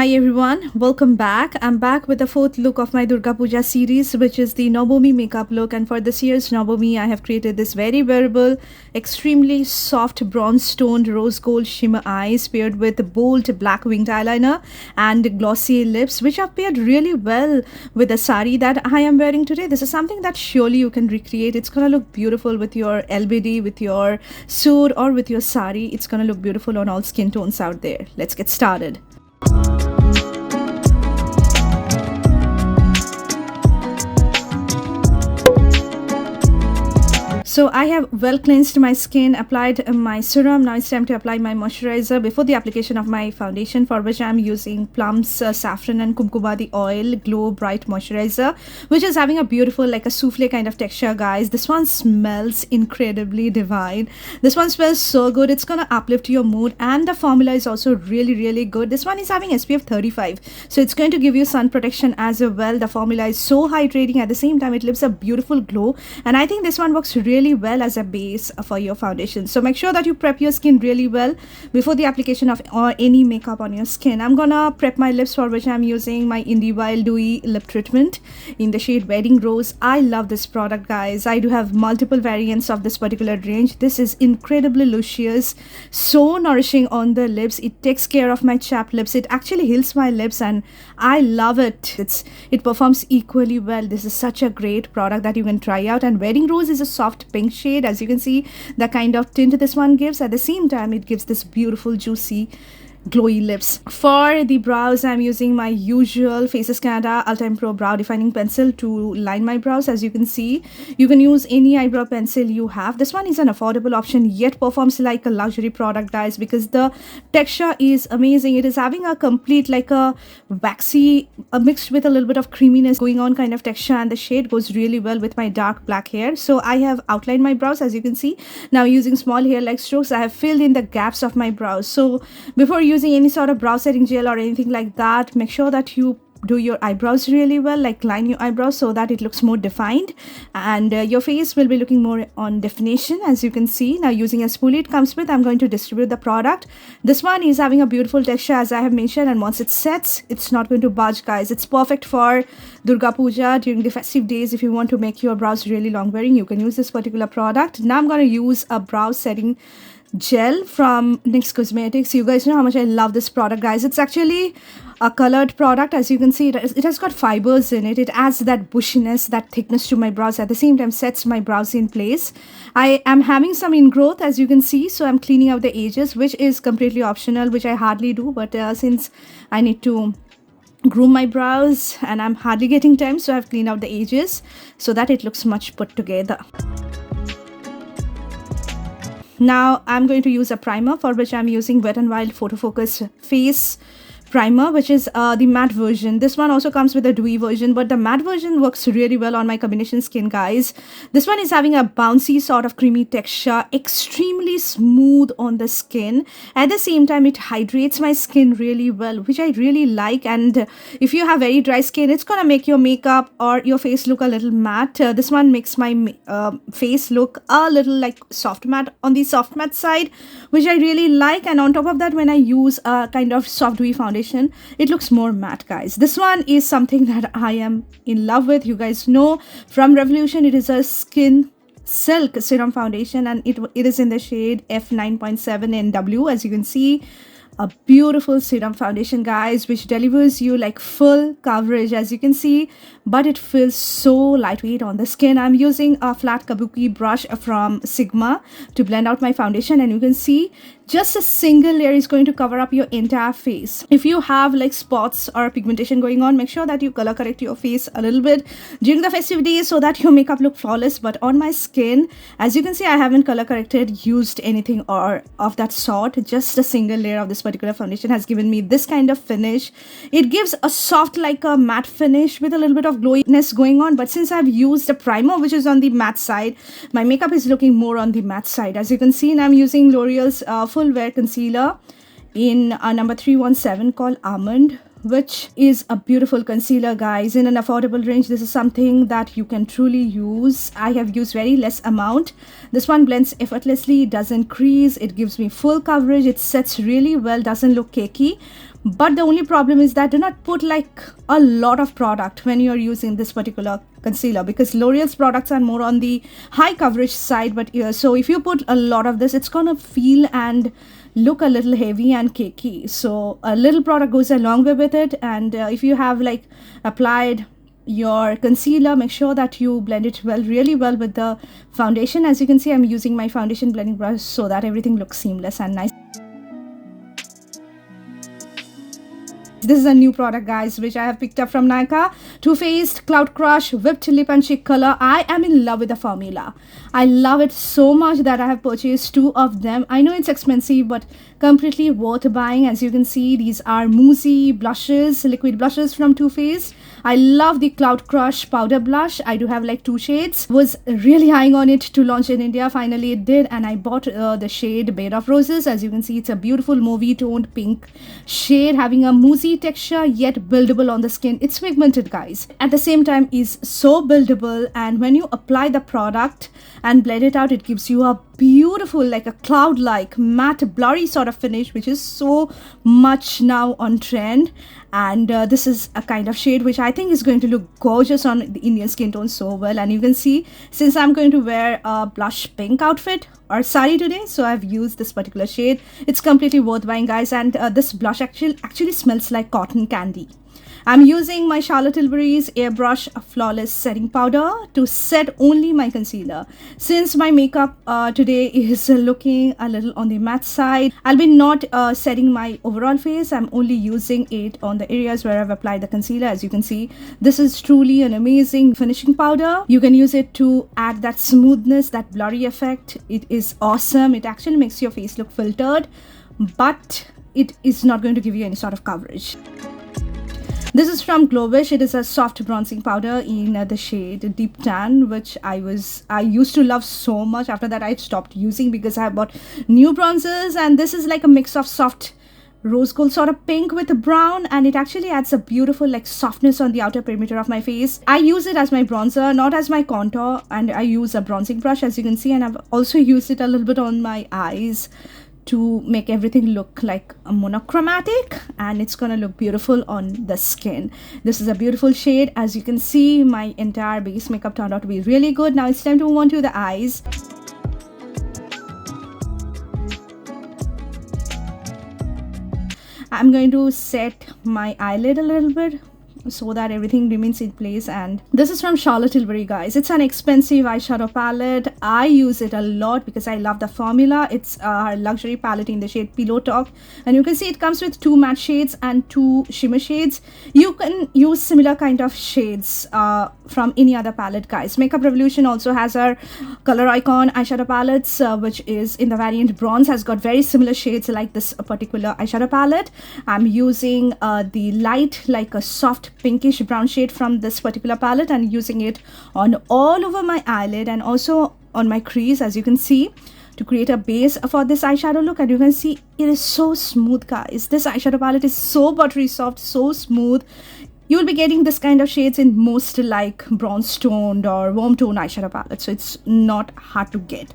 Hi everyone, welcome back. I'm back with the fourth look of my Durga Puja series, which is the NAVAMI makeup look. And for this year's NAVAMI, I have created this very wearable, extremely soft bronze toned rose gold shimmer eyes paired with bold black winged eyeliner and glossy lips, which are paired really well with the sari that I am wearing today. This is something that surely you can recreate. It's gonna look beautiful with your LBD, with your suit, or with your sari. It's gonna look beautiful on all skin tones out there. Let's get started. So I have well cleansed my skin, applied my serum. Now it's time to apply my moisturizer before the application of my foundation, for which I'm using PLUM's Saffron and KUMKUMADI Oil Glow Bright Moisturizer, which is having a beautiful, like a souffle kind of texture, guys. This one smells incredibly divine. This one smells so good. It's gonna uplift your mood, and the formula is also really good. This one is having SPF 35, so it's going to give you sun protection as well. The formula is so hydrating. At the same time, it leaves a beautiful glow, and I think this one works really well as a base for your foundation. So make sure that you prep your skin really well before the application of any makeup on your skin. I'm gonna prep my lips, for which I'm using my INDEWILD Dewy lip treatment in the shade Wedding Rose. I love this product, guys. I do have multiple variants of this particular range. This is incredibly luscious, so nourishing on the lips. It takes care of my chapped lips. It actually heals my lips, and I love it. It performs equally well. This is such a great product that you can try out. And Wedding Rose is a soft pink shade. As you can see, the kind of tint this one gives. At the same time, it gives this beautiful juicy glowy lips. For the brows, I'm using my usual Faces Canada All-Time Pro Brow Defining Pencil to line my brows. As you can see, you can use any eyebrow pencil you have. This one is an affordable option, yet performs like a luxury product, guys, because the texture is amazing. It is having a complete, like a waxy, mixed with a little bit of creaminess going on kind of texture, and the shade goes really well with my dark black hair. So I have outlined my brows, as you can see. Now, using small hair-like strokes, I have filled in the gaps of my brows. So before using any sort of brow setting gel or anything like that, make sure that you do your eyebrows really well, like line your eyebrows so that it looks more defined, and your face will be looking more on definition, as you can see. Now, using a spoolie it comes with, I'm going to distribute the product. This one is having a beautiful texture, as I have mentioned, and once it sets, it's not going to budge, guys. It's perfect for Durga Puja during the festive days. If you want to make your brows really long wearing, you can use this particular product. Now I'm going to use a brow setting gel from NYX Cosmetics. You guys know how much I love this product, guys. It's actually a colored product. As you can see, it has got fibers in it. It adds that bushiness, that thickness to my brows. At the same time, sets my brows in place. I am having some ingrowth, as you can see, so I'm cleaning out the edges, which is completely optional, which I hardly do, but since I need to groom my brows and I'm hardly getting time, so I've cleaned out the edges so that it looks much put together. Now I'm going to use a primer, for which I'm using Wet n Wild Photofocus Face Primer, which is the matte version. This one also comes with a dewy version, but the matte version works really well on my combination skin, guys. This one is having a bouncy sort of creamy texture, extremely smooth on the skin. At the same time, it hydrates my skin really well, which I really like. And if you have very dry skin, it's gonna make your makeup or your face look a little matte. This one makes my face look a little like soft matte, on the soft matte side, which I really like. And on top of that, when I use a kind of soft dewy foundation, it looks more matte, guys. This one is something that I am in love with. You guys know from Revolution, it is a skin silk serum foundation, and it is in the shade F9.7 NW. As you can see, a beautiful serum foundation, guys, which delivers you like full coverage, as you can see, but it feels so lightweight on the skin. I'm using a flat kabuki brush from Sigma to blend out my foundation, and you can see just a single layer is going to cover up your entire face. If you have like spots or pigmentation going on, make sure that you color correct your face a little bit during the festive days so that your makeup look flawless. But on my skin, as you can see, I haven't color corrected, used anything or of that sort. Just a single layer of this particular foundation has given me this kind of finish. It gives a soft, like a matte finish with a little bit of glowiness going on. But since I've used a primer, which is on the matte side, my makeup is looking more on the matte side. As you can see, and I'm using L'Oreal's Full Wear Concealer in number 317 called Almond, which is a beautiful concealer, guys, in an affordable range. This is something that you can truly use. I have used very less amount. This one blends effortlessly, doesn't crease, it gives me full coverage, it sets really well, doesn't look cakey. But the only problem is that do not put like a lot of product when you're using this particular concealer, because L'Oreal's products are more on the high coverage side. But so if you put a lot of this, it's gonna feel and look a little heavy and cakey. So a little product goes a long way with it. And if you have like applied your concealer, make sure that you blend it really well with the foundation. As you can see, I'm using my foundation blending brush so that everything looks seamless and nice. This is a new product, guys, which I have picked up from Nykaa. Too Faced Cloud Crush Whipped Lip and Cheek Color. I am in love with the formula. I love it so much that I have purchased 2 of them. I know it's expensive, but completely worth buying. As you can see, these are moussey blushes, liquid blushes from Too Faced. I love the Cloud Crush powder blush. I do have like 2 shades. Was really eyeing on it to launch in India. Finally it did, and I bought the shade Bed of Roses. As you can see, it's a beautiful mauvey toned pink shade, having a moussey texture yet buildable on the skin. It's pigmented, guys, at the same time is so buildable, and when you apply the product and blend it out, it gives you a beautiful, like a cloud like matte blurry sort of finish, which is so much now on trend. And this is a kind of shade which I think is going to look gorgeous on the Indian skin tone so well. And you can see, since I'm going to wear a blush pink outfit or sari today, so I've used this particular shade. It's completely worth buying, guys. And this blush actually smells like cotton candy. I'm using my Charlotte Tilbury's Airbrush Flawless Setting Powder to set only my concealer. Since my makeup today is looking a little on the matte side, I'll be not setting my overall face. I'm only using it on the areas where I've applied the concealer. As you can see, this is truly an amazing finishing powder. You can use it to add that smoothness, that blurry effect. It is awesome. It actually makes your face look filtered, but it is not going to give you any sort of coverage. This is from Glowish. It is a soft bronzing powder in the shade Deep Tan, which I used to love so much. After that, I stopped using because I bought new bronzers, and this is like a mix of soft rose gold sort of pink with brown, and it actually adds a beautiful like softness on the outer perimeter of my face. I use it as my bronzer, not as my contour, and I use a bronzing brush, as you can see, and I've also used it a little bit on my eyes to make everything look like a monochromatic, and it's gonna look beautiful on the skin. This is a beautiful shade. As you can see, my entire base makeup turned out to be really good. Now it's time to move on to the eyes. I'm going to set my eyelid a little bit so that everything remains in place. And this is from Charlotte Tilbury, guys. It's an expensive eyeshadow palette. I use it a lot because I love the formula. It's a luxury palette in the shade Pillow Talk, and you can see it comes with 2 matte shades and 2 shimmer shades. You can use similar kind of shades from any other palette, guys. Makeup Revolution also has our Color Icon eyeshadow palettes, which is in the variant bronze, has got very similar shades like this particular eyeshadow palette. I'm using the light, like a soft pinkish brown shade from this particular palette, and using it on all over my eyelid and also on my crease, as you can see, to create a base for this eyeshadow look. And you can see it is so smooth, guys. This eyeshadow palette is so buttery soft, so smooth. You will be getting this kind of shades in most like bronze toned or warm tone eyeshadow palette, so it's not hard to get.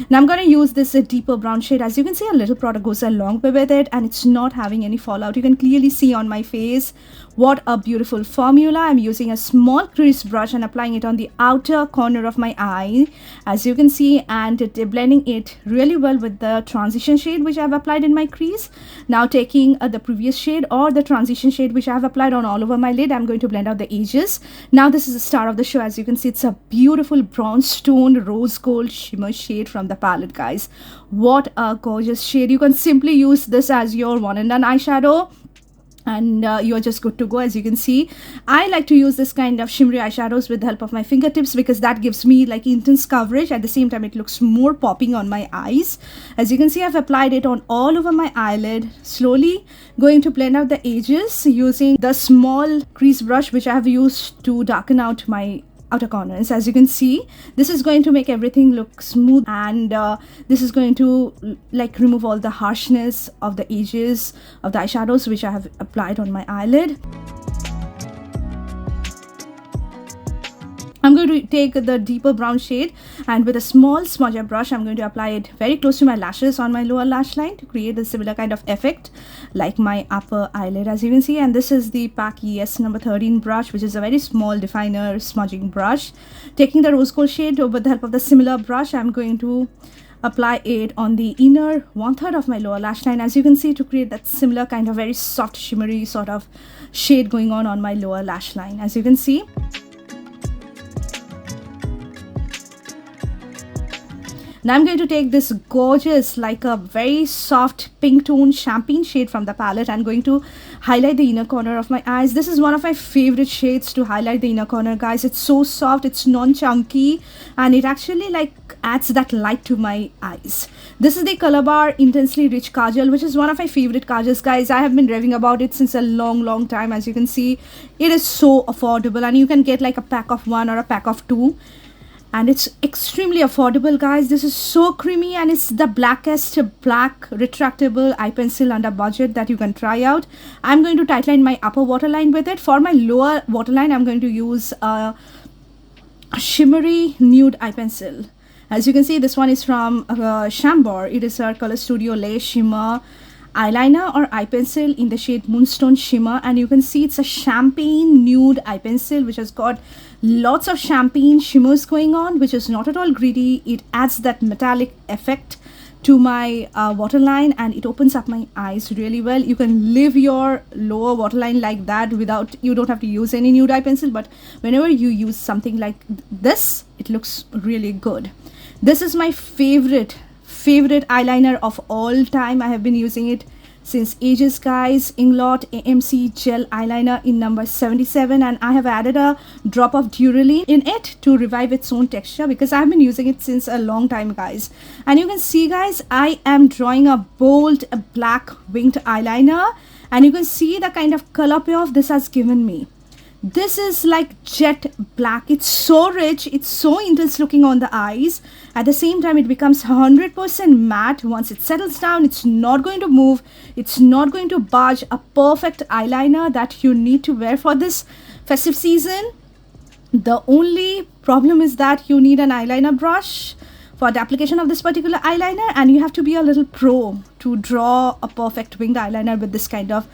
Now I'm going to use this deeper brown shade. As you can see, a little product goes a long way with it, and it's not having any fallout. You can clearly see on my face what a beautiful formula. I'm using a small crease brush and applying it on the outer corner of my eye, as you can see, and blending it really well with the transition shade which I've applied in my crease. Now taking the previous shade or the transition shade which I have applied on all over my lid, I'm going to blend out the edges. Now this is the star of the show. As you can see, it's a beautiful bronze toned rose gold shimmer shade from the palette, guys. What a gorgeous shade. You can simply use this as your one and done eyeshadow, and you're just good to go. As you can see, I like to use this kind of shimmery eyeshadows with the help of my fingertips because that gives me like intense coverage. At the same time, it looks more popping on my eyes. As you can see, I've applied it on all over my eyelid, slowly going to blend out the edges using the small crease brush which I have used to darken out my outer corners. As you can see, this is going to make everything look smooth, and this is going to like remove all the harshness of the edges of the eyeshadows which I have applied on my eyelid. I'm going to take the deeper brown shade, and with a small smudger brush, I'm going to apply it very close to my lashes on my lower lash line to create a similar kind of effect like my upper eyelid, as you can see. And this is the PAC ES number 13 brush, which is a very small definer smudging brush. Taking the rose gold shade with the help of the similar brush, I'm going to apply it on the inner 1/3 of my lower lash line, as you can see, to create that similar kind of very soft shimmery sort of shade going on my lower lash line, as you can see. Now I'm going to take this gorgeous, like a very soft pink tone champagne shade from the palette and going to highlight the inner corner of my eyes. This is one of my favorite shades to highlight the inner corner, guys. It's so soft, it's non-chunky, and it actually like adds that light to my eyes. This is the COLORBAR Intensely Rich Kajal, which is one of my favorite kajals, guys. I have been raving about it since a long time. As you can see, it is so affordable, and you can get like a pack of 1 or a pack of 2. And it's extremely affordable, guys. This is so creamy, and it's the blackest black retractable eye pencil under budget that you can try out. I'm going to tightline my upper waterline with it. For my lower waterline, I'm going to use a shimmery nude eye pencil. As you can see, this one is from CHAMBOR. It is a Color Studio Lace Shimmer eyeliner or eye pencil in the shade Moonstone Shimmer, and you can see it's a champagne nude eye pencil which has got lots of champagne shimmers going on, which is not at all gritty. It adds that metallic effect to my waterline, and it opens up my eyes really well. You can leave your lower waterline like that without, you don't have to use any nude eye pencil, but whenever you use something like this, it looks really good. This is my favorite eyeliner of all time. I have been using it since ages, guys. Inglot AMC gel eyeliner in number 77, and I have added a drop of Durally in it to revive its own texture because I have been using it since a long time, guys. And you can see, guys, I am drawing a bold black winged eyeliner, and you can see the kind of color payoff this has given me. This is like jet black. It's so rich, it's so intense looking on the eyes. At the same time, it becomes 100% matte. Once it settles down, it's not going to move, it's not going to budge. A perfect eyeliner that you need to wear for this festive season. The only problem is that you need an eyeliner brush for the application of this particular eyeliner, and you have to be a little pro to draw a perfect winged eyeliner with this kind of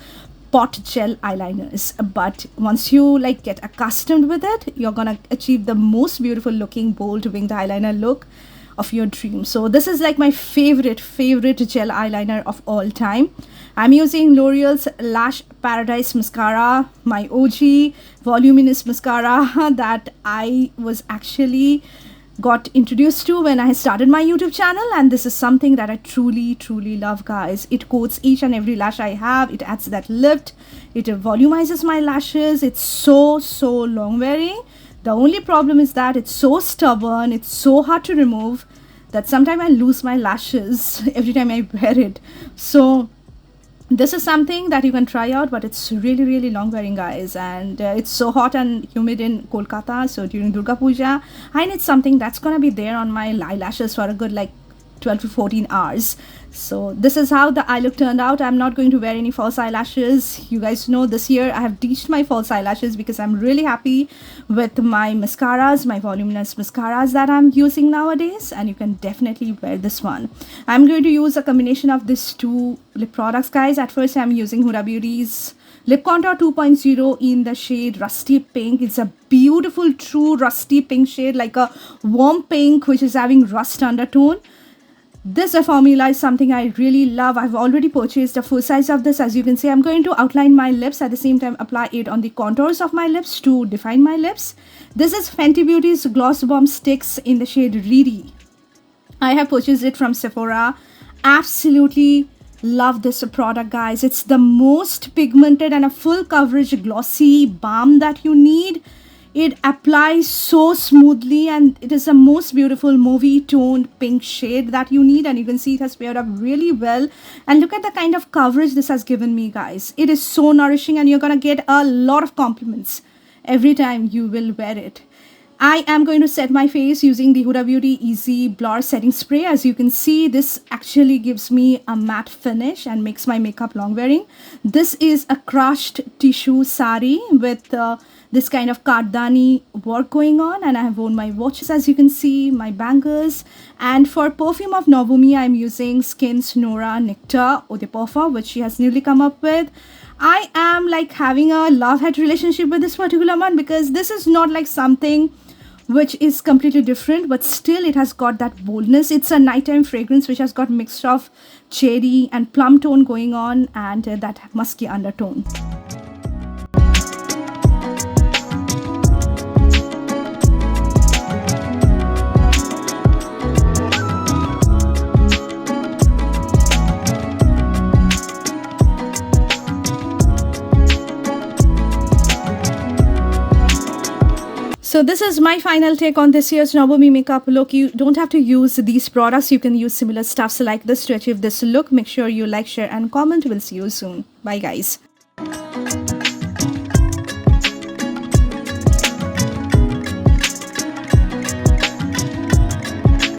pot gel eyeliners. But once you like get accustomed with it, you're gonna achieve the most beautiful looking bold winged eyeliner look of your dream. So this is like my favorite gel eyeliner of all time. I'm using L'Oreal's Lash Paradise mascara, my OG voluminous mascara that I was actually got introduced to when I started my YouTube channel, and this is something that I truly love, guys. It coats each and every lash I have. It adds that lift, it volumizes my lashes. It's so long wearing. The only problem is that it's so stubborn, it's so hard to remove that sometimes I lose my lashes every time I wear it. So this is something that you can try out, but it's really long wearing, guys. And it's so hot and humid in Kolkata, so during Durga Puja I need something that's gonna be there on my eyelashes for a good like 12 to 14 hours. So this is how the eye look turned out. I'm not going to wear any false eyelashes. You guys know this year I have ditched my false eyelashes because I'm really happy with my mascaras, my voluminous mascaras that I'm using nowadays, and you can definitely wear this one. I'm going to use a combination of these two lip products, guys. At first I'm using Huda Beauty's Lip Contour 2.0 in the shade Rusty Pink. It's a beautiful true rusty pink shade, like a warm pink which is having rust undertone. This formula is something I really love. I've already purchased a full size of this. As you can see, I'm going to outline my lips, at the same time apply it on the contours of my lips to define my lips. This is Fenty Beauty's Gloss Bomb Sticks in the shade Reedy. I have purchased it from Sephora. Absolutely love this product, guys. It's the most pigmented and a full coverage glossy balm that you need. It applies so smoothly, and it is the most beautiful movie toned pink shade that you need, and you can see it has paired up really well. And look at the kind of coverage this has given me, guys. It is so nourishing, and you're gonna get a lot of compliments every time you will wear it. I am going to set my face using the Huda Beauty Easy Blur Setting Spray. As you can see, this actually gives me a matte finish and makes my makeup long wearing. This is a crushed tissue sari with this kind of kardani work going on, and I have worn my watches, as you can see, my bangles. And for perfume of NAVAMI, I'm using Skin's Nora Nectar Eau de Parfum, which she has newly come up with. I am like having a love-hate relationship with this particular one, because this is not like something which is completely different, but still it has got that boldness. It's a nighttime fragrance which has got mixed of cherry and plum tone going on, and that musky undertone. So this is my final take on this year's NAVAMI makeup look. You don't have to use these products. You can use similar stuffs like this to achieve this look. Make sure you like, share and comment. We'll see you soon. Bye guys.